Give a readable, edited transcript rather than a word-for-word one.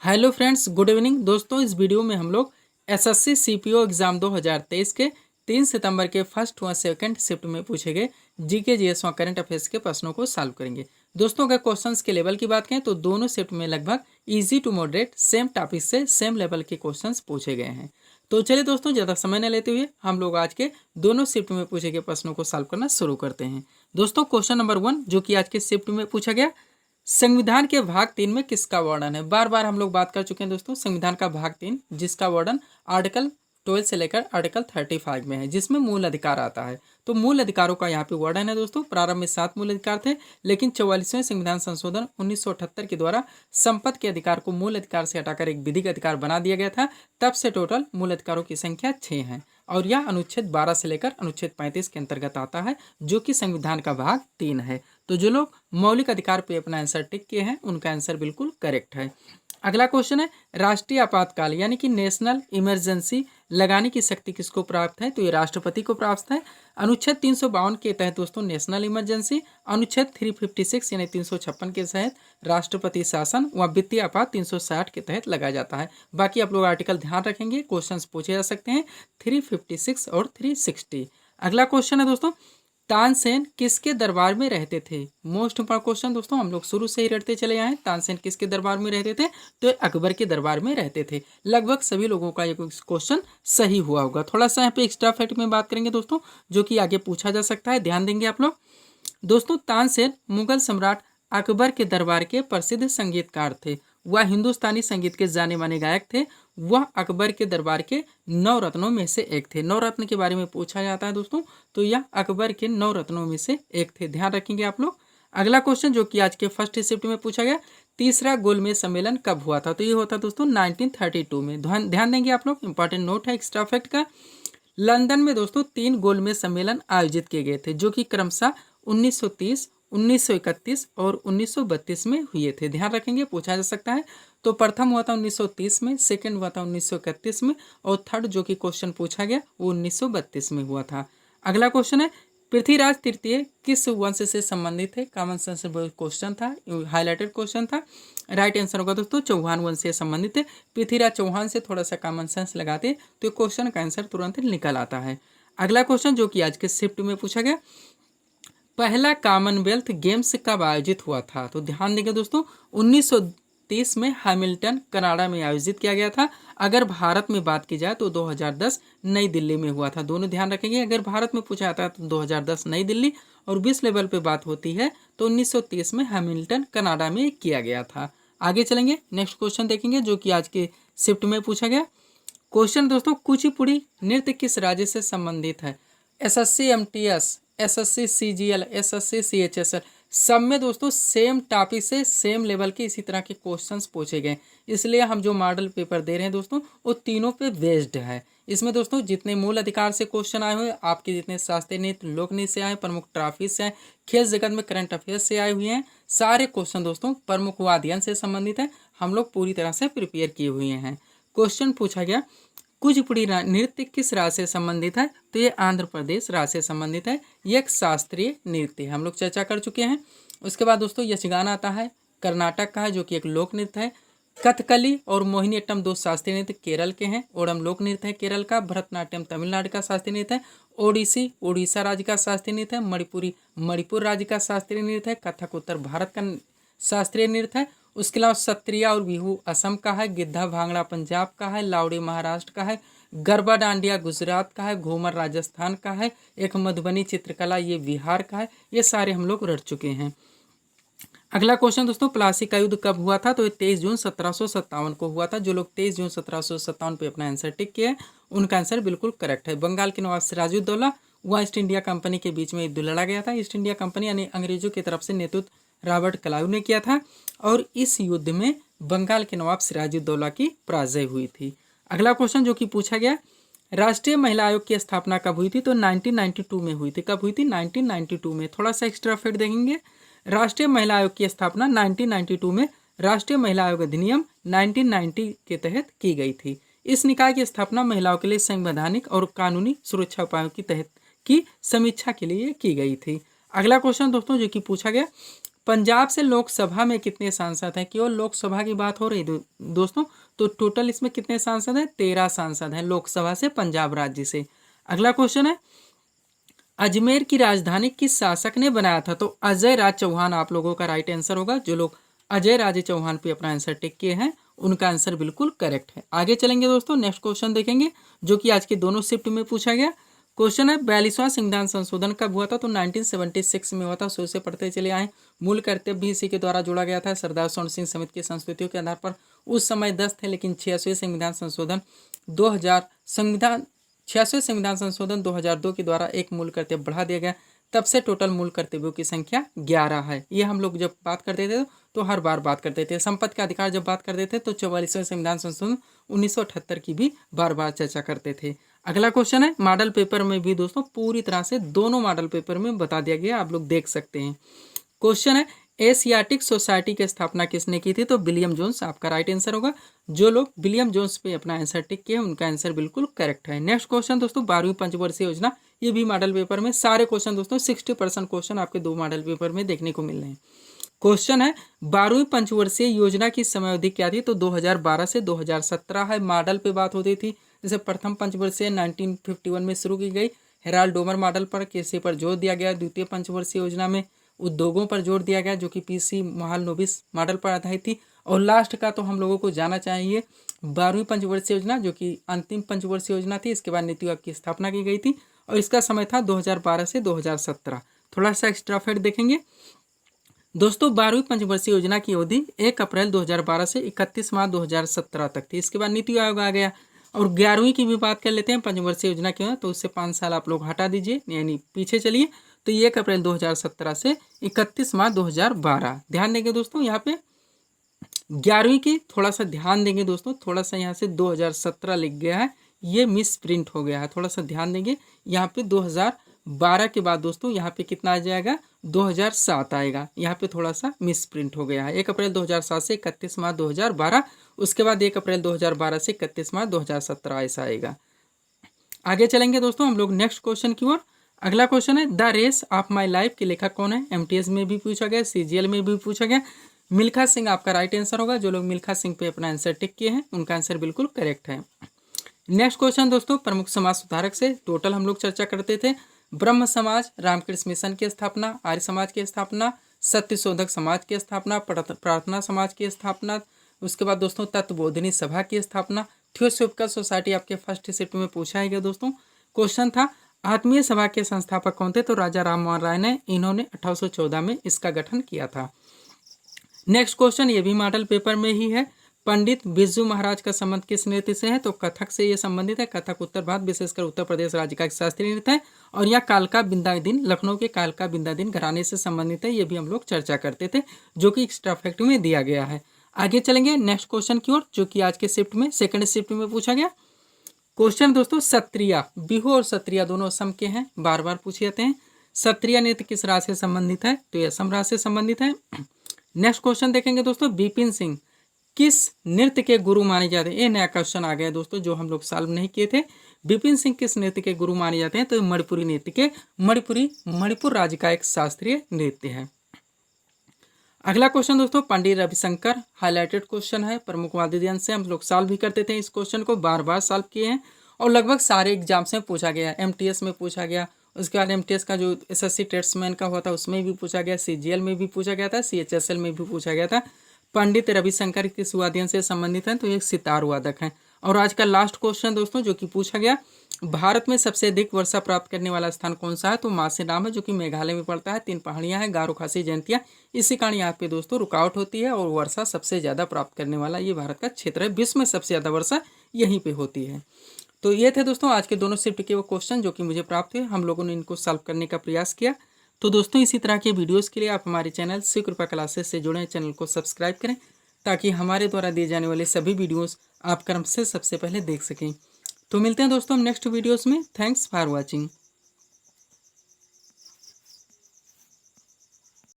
Hello friends, good evening दोस्तों। इस video में हम लोग एसएससी सीपीओ एग्जाम 2023 के 3 सितंबर के फर्स्ट व सेकंड शिफ्ट में पूछे गए जीके जीएस व करंट अफेयर्स के प्रश्नों को सॉल्व करेंगे। दोस्तों, अगर क्वेश्चंस के लेवल की बात करें तो दोनों शिफ्ट में लगभग easy to moderate same topic से सेम लेवल के क्वेश्चंस पूछे गए हैं। तो चलिए दोस्तों, ज़्यादा समय न लेते हुए हम लोग आज के दोनों शिफ्ट में पूछे गए प्रश्नों को सॉल्व करना शुरू करते हैं। दोस्तों, क्वेश्चन नंबर 1 जो कि आज के शिफ्ट में पूछा गया, संविधान के भाग 3 में किसका वर्णन है। बार बार हम लोग बात कर चुके हैं दोस्तों, संविधान का भाग 3 जिसका वर्णन आर्टिकल 12 से लेकर आर्टिकल 35 में है, जिसमें मूल अधिकार आता है। तो मूल अधिकारों का यहाँ पे वर्णन है दोस्तों। प्रारंभ में 7 मूल अधिकार थे, लेकिन 44वें संविधान संशोधन 1978 के द्वारा संपत्ति के अधिकार को मूल अधिकार से हटाकर एक विधिक अधिकार बना दिया गया था। तब से टोटल मूल अधिकारों की संख्या 6 है और यह अनुच्छेद 12 से लेकर अनुच्छेद 35 के अंतर्गत आता है, जो कि संविधान का भाग 3 है। तो जो लोग मौलिक अधिकार पे अपना आंसर टिक किए हैं उनका आंसर बिल्कुल करेक्ट है। अगला क्वेश्चन है, राष्ट्रीय आपातकाल यानी कि नेशनल इमरजेंसी लगाने की शक्ति किसको प्राप्त है। तो ये राष्ट्रपति को प्राप्त है। अनुच्छेद 352 के तहत दोस्तों नेशनल इमरजेंसी, अनुच्छेद 356 यानी 356 के तहत राष्ट्रपति शासन व वित्तीय आपात 360 के तहत लगाया जाता है। बाकी आप लोग आर्टिकल ध्यान रखेंगे, क्वेश्चंस पूछे जा सकते हैं 356 और 360। अगला क्वेश्चन है दोस्तों, तानसेन किसके दरबार में रहते थे। मोस्ट इंपॉर्टेंट क्वेश्चन दोस्तों, हम लोग शुरू से ही रटते चले आए हैं। तानसेन किसके दरबार में रहते थे, तो अकबर के दरबार में रहते थे। लगभग सभी लोगों का ये क्वेश्चन सही हुआ होगा। थोड़ा सा यहाँ पे एक्स्ट्रा फैक्ट में बात करेंगे दोस्तों, जो कि आगे पूछा जा सकता है, ध्यान देंगे आप लोग। दोस्तों, तानसेन मुगल सम्राट अकबर के दरबार के प्रसिद्ध संगीतकार थे। वह हिंदुस्तानी संगीत के जाने माने गायक थे। वह अकबर के दरबार के 9 रत्नों में से एक थे। 9 रत्न के बारे में पूछा जाता है दोस्तों, तो यह अकबर के 9 रत्नों में से एक थे, ध्यान रखेंगे आप लोग। अगला क्वेश्चन जो कि आज के फर्स्ट शिफ्ट में पूछा गया, तीसरा गोलमेज सम्मेलन कब हुआ था। तो ये होता दोस्तों 1932 में। ध्यान देंगे आप लोग, इंपॉर्टेंट नोट है एक्स्ट्रा फैक्ट का। लंदन में दोस्तों 3 गोलमेज सम्मेलन आयोजित किए गए थे, जो कि क्रमशः 1930, 1931 और 1932 में हुए थे। ध्यान रखेंगे, पूछा जा सकता है। तो प्रथम हुआ था 1930 में, सेकंड हुआ था 1931 में और थर्ड जो कि क्वेश्चन पूछा गया वो 1932 में हुआ था। अगला क्वेश्चन है, पृथ्वीराज तृतीय किस वंश से संबंधित है। कॉमन सेंस क्वेश्चन था, हाईलाइटेड क्वेश्चन था। राइट आंसर होगा दोस्तों चौहान वंश से संबंधित है। पृथ्वीराज चौहान से थोड़ा सा कॉमन सेंस लगाते तो क्वेश्चन का आंसर तुरंत निकल आता है। अगला क्वेश्चन जो कि आज के शिफ्ट में पूछा गया, पहला कॉमनवेल्थ गेम्स कब आयोजित हुआ था। तो ध्यान देंगे दोस्तों, 1930 में हैमिल्टन कनाडा में आयोजित किया गया था। अगर भारत में बात की जाए तो 2010 नई दिल्ली में हुआ था। दोनों ध्यान रखेंगे, अगर भारत में पूछा जाता है तो 2010 नई दिल्ली, और विश्व लेवल पे बात होती है तो 1930 में हैमिल्टन कनाडा में किया गया था। आगे चलेंगे, नेक्स्ट क्वेश्चन देखेंगे जो कि आज के शिफ्ट में पूछा गया। क्वेश्चन दोस्तों, कुचिपुड़ी नृत्य किस राज्य से संबंधित है। SSC MTS, SSC CGL, SSC CHSL, सब में दोस्तों सेम टॉपिक से सेम लेवल के इसी तरह के क्वेश्चंस पूछे गए। इसलिए हम जो मॉडल पेपर दे रहे हैं दोस्तों वो तीनों पे बेस्ड है। इसमें दोस्तों जितने मूल अधिकार से क्वेश्चन आए हुए, आपके जितने शास्त्रीय नृत्य, लोक नृत्य से आए, प्रमुख ट्रॉफी से आए, खेल जगत में करंट अफेयर्स से आए हुए हैं, सारे क्वेश्चन दोस्तों प्रमुख वाद्यन से संबंधित है। हम लोग पूरी तरह से प्रिपेयर किए हुए हैं। क्वेश्चन पूछा गया, कुचिपुड़ी नृत्य किस राज्य से संबंधित है। तो ये आंध्र प्रदेश राज्य से संबंधित है। ये एक शास्त्रीय नृत्य है, हम लोग चर्चा कर चुके हैं। उसके बाद दोस्तों यक्षगान आता है, कर्नाटक का है जो कि एक लोक नृत्य है। कथकली और मोहिनीअट्टम 2 शास्त्रीय नृत्य केरल के हैं। ओणम लोक नृत्य है केरल का। भरतनाट्यम तमिलनाडु का शास्त्रीय नृत्य है। ओडिसी उड़ीसा राज्य का शास्त्रीय नृत्य है। मणिपुरी मणिपुर राज्य का शास्त्रीय नृत्य है। कथक उत्तर भारत का शास्त्रीय नृत्य है। उसके अलावा सत्रिया और बिहू असम का है। गिद्धा भांगड़ा पंजाब का है। लावड़ी महाराष्ट्र का है। गरबा डांडिया गुजरात का है। घूमर राजस्थान का है। एक मधुबनी चित्रकला ये बिहार का है। ये सारे हम लोग रट चुके हैं। अगला क्वेश्चन दोस्तों, प्लासी का युद्ध कब हुआ था। तो ये 23 जून 1757 को हुआ था। जो लोग 23 जून 1757 पे अपना आंसर टिक किए उनका आंसर बिल्कुल करेक्ट है। बंगाल के नवाब सिराजुद्दौला व ईस्ट इंडिया कंपनी के बीच में युद्ध लड़ा गया था। ईस्ट इंडिया कंपनी यानी अंग्रेजों की तरफ से नेतृत्व रॉबर्ट क्लाइव ने किया था और इस युद्ध में बंगाल के नवाब सिराजुद्दौला की पराजय हुई थी। अगला क्वेश्चन जो कि पूछा गया, राष्ट्रीय महिला आयोग की स्थापना कब हुई थी। तो 1992 में हुई थी। कब हुई थी, 1992 में। थोड़ा सा एक्स्ट्रा फैक्ट देखेंगे, राष्ट्रीय महिला आयोग की स्थापना 1992 में राष्ट्रीय महिला आयोग अधिनियम 1990 के तहत की गई थी। इस निकाय की स्थापना महिलाओं के लिए संवैधानिक और कानूनी सुरक्षा उपायों की तहत की समीक्षा के लिए की गई थी। अगला क्वेश्चन दोस्तों जो कि पूछा गया, पंजाब से लोकसभा में कितने सांसद हैं? केवल लोकसभा की बात हो रही दोस्तों, तो टोटल इसमें कितने सांसद हैं? 13 सांसद हैं लोकसभा से, पंजाब राज्य से। अगला क्वेश्चन है, अजमेर की राजधानी किस शासक ने बनाया था? तो अजय राज चौहान आप लोगों का राइट आंसर होगा। जो लोग अजय राज चौहान पे अपना आंसर टिक किए हैं उनका आंसर बिल्कुल करेक्ट है। आगे चलेंगे दोस्तों, नेक्स्ट क्वेश्चन देखेंगे जो कि आज के दोनों शिफ्ट में पूछा गया। क्वेश्चन है, 42वां संविधान संशोधन कब हुआ था? तो 1976 में हुआ था। सो से पढ़ते चले आए। मूल कर्तव्य भी इसी के द्वारा जोड़ा गया था। सरदार स्वर्ण सिंह समिति की संस्तुतियों के आधार पर उस समय 10 थे, लेकिन 86वें संविधान संशोधन 2002 के द्वारा एक मूल कर्तव्य बढ़ा दिया गया। तब से टोटल मूल कर्तव्यों की संख्या 11 है। ये हम लोग जब बात करते थे तो हर बार बात करते थे। संपत्ति का अधिकार जब बात करते थे तो 44वें संविधान संशोधन 1978 की भी बार बार चर्चा करते थे। अगला क्वेश्चन है, मॉडल पेपर में भी दोस्तों पूरी तरह से दोनों मॉडल पेपर में बता दिया गया, आप लोग देख सकते हैं। क्वेश्चन है, एशियाटिक सोसाइटी की स्थापना किसने की थी? तो विलियम जोन्स आपका राइट आंसर होगा। जो लोग विलियम जोन्स पे अपना आंसर टिक किए उनका आंसर बिल्कुल करेक्ट है। नेक्स्ट क्वेश्चन दोस्तों, 12वीं पंचवर्षीय योजना, ये भी मॉडल पेपर में सारे क्वेश्चन दोस्तों 60% क्वेश्चन आपके 2 मॉडल पेपर में देखने को मिल रहे हैं। क्वेश्चन है, 12वीं पंचवर्षीय योजना की समयावधि क्या थी? तो 2012 से 2017 है। मॉडल पे बात होती थी, जैसे प्रथम पंचवर्षीय 1951 में शुरू की गई, हेराल्ड डोमर मॉडल पर कृषि पर जोर दिया गया। द्वितीय पंचवर्षीय योजना में उद्योगों पर जोर दिया गया, जो कि पीसी महालनोबिस मॉडल पर आधारित थी। और लास्ट का तो हम लोगों को जाना चाहिए 12वीं पंचवर्षीय योजना, जो कि अंतिम पंचवर्षीय योजना थी। इसके बाद नीति आयोग की स्थापना की गई थी और इसका समय था 2012 से 2017। थोड़ा सा एक्स्ट्रा फैक्ट देखेंगे दोस्तों, 12वीं पंचवर्षीय योजना की अवधि 1 अप्रैल 2012 से 31 मार्च 2017 तक थी। इसके बाद नीति आयोग आ गया। और 11वीं की भी बात कर लेते हैं पंचवर्षीय योजना की, तो उससे 5 साल आप लोग हटा दीजिए, यानी पीछे चलिए। तो 1 अप्रैल 2017 से 31 मार्च 2012। ध्यान देंगे दोस्तों, यहाँ पे 11वीं की थोड़ा सा ध्यान देंगे दोस्तों, थोड़ा सा यहाँ से 2017 लिख गया है, ये मिस प्रिंट हो गया है, थोड़ा सा ध्यान देंगे। यहाँ पे 2012 के बाद दोस्तों यहाँ पे कितना आ जाएगा? 2007 आएगा। यहाँ पे थोड़ा सा मिस प्रिंट हो गया है। 1 अप्रैल 2007 से 31 मार्च 2012, उसके बाद 1 अप्रैल 2012 से 31 मार्च 2017 ऐसा आएगा। आगे चलेंगे दोस्तों हम लोग नेक्स्ट क्वेश्चन की ओर। अगला क्वेश्चन है, the race of my life के लेखक कौन है? एमटीएस में भी पूछा गया, सीजीएल में भी पूछा गया। मिल्खा सिंह आपका राइट आंसर होगा। जो लोग मिल्खा सिंह पे अपना आंसर टिक किए हैं उनका आंसर बिल्कुल करेक्ट है। नेक्स्ट क्वेश्चन दोस्तों, प्रमुख समाज सुधारक से टोटल हम लोग चर्चा करते थे। ब्रह्म समाज, रामकृष्ण मिशन की स्थापना, आर्य समाज की स्थापना, सत्यशोधक समाज की स्थापना, प्रार्थना समाज की स्थापना, उसके बाद दोस्तों तत्वबोधिनी सभा की स्थापना। थियोसॉफिकल सोसाइटी आपके फर्स्ट शिफ्ट में पूछा है दोस्तों। क्वेश्चन था, आत्मीय सभा के संस्थापक कौन थे? तो राजा राम मोहन राय ने, इन्होंने 1814 में इसका गठन किया था। नेक्स्ट क्वेश्चन, ये भी मॉडल पेपर में ही है। पंडित बिरजू महाराज का संबंध किस नृत्य से है? तो कथक से ये संबंधित है। कथक उत्तर भारत विशेषकर उत्तर प्रदेश राज्य का एक शास्त्रीय नृत्य है और यह कालका बिंदादिन, लखनऊ के कालका बिंदादिन घराने से संबंधित है। ये भी हम लोग चर्चा करते थे, जो कि एक्स्ट्रा फैक्ट में दिया गया है। आगे चलेंगे नेक्स्ट क्वेश्चन की ओर, जो कि आज के शिफ्ट में सेकंड शिफ्ट में पूछा गया। क्वेश्चन दोस्तों, सत्रिया, बिहू और सत्रिया दोनों असम के हैं, बार बार पूछे जाते हैं। सत्रिया नृत्य किस राज्य से संबंधित है? तो ये असम राज्य से संबंधित है। नेक्स्ट क्वेश्चन देखेंगे दोस्तों, बिपिन सिंह किस नृत्य के गुरु माने जाते हैं? ये नया क्वेश्चन आ गया दोस्तों, जो हम लोग सॉल्व नहीं किए थे। बिपिन सिंह किस नृत्य के गुरु माने जाते हैं? तो मणिपुरी नृत्य के, मणिपुर राज्य का एक शास्त्रीय नृत्य है। अगला क्वेश्चन दोस्तों, पंडित रविशंकर, हाईलाइटेड क्वेश्चन है, प्रमुखवादी अध्ययन से हम लोग सॉल्व भी करते थे। इस क्वेश्चन को बार बार सॉल्व किए हैं और लगभग सारे एग्जाम्स में पूछा गया। एमटीएस में पूछा गया, उसके बाद एमटीएस का जो एसएससी टेस्टमैन का हुआ था उसमें भी पूछा गया, सीजीएल में भी पूछा गया था, सीएचएसएल में भी पूछा गया था। पंडित रविशंकर किस वाद्यन से संबंधित हैं? तो एक सितार वादक हैं। और आज का लास्ट क्वेश्चन दोस्तों जो कि पूछा गया, भारत में सबसे अधिक वर्षा प्राप्त करने वाला स्थान कौन सा है? तो मासेराम है, जो कि मेघालय में पड़ता है। 3 पहाड़ियां हैं, गारो, खासी, जयंतिया। इसी कारण यहाँ पे दोस्तों रुकावट होती है और वर्षा सबसे ज़्यादा प्राप्त करने वाला ये भारत का क्षेत्र है। विश्व में सबसे ज़्यादा वर्षा यहीं पे होती है। तो ये थे दोस्तों आज के दोनों शिफ्ट के वो क्वेश्चन जो कि मुझे प्राप्त हुए। हम लोगों ने इनको सॉल्व करने का प्रयास किया। तो दोस्तों इसी तरह के वीडियोज़ के लिए आप हमारे चैनल श्री कृपा क्लासेस से जुड़ें, चैनल को सब्सक्राइब करें ताकि हमारे द्वारा दिए जाने वाले सभी वीडियोस आप क्रम से सबसे पहले देख सकें। तो मिलते हैं दोस्तों नेक्स्ट वीडियोस में। Thanks for watching.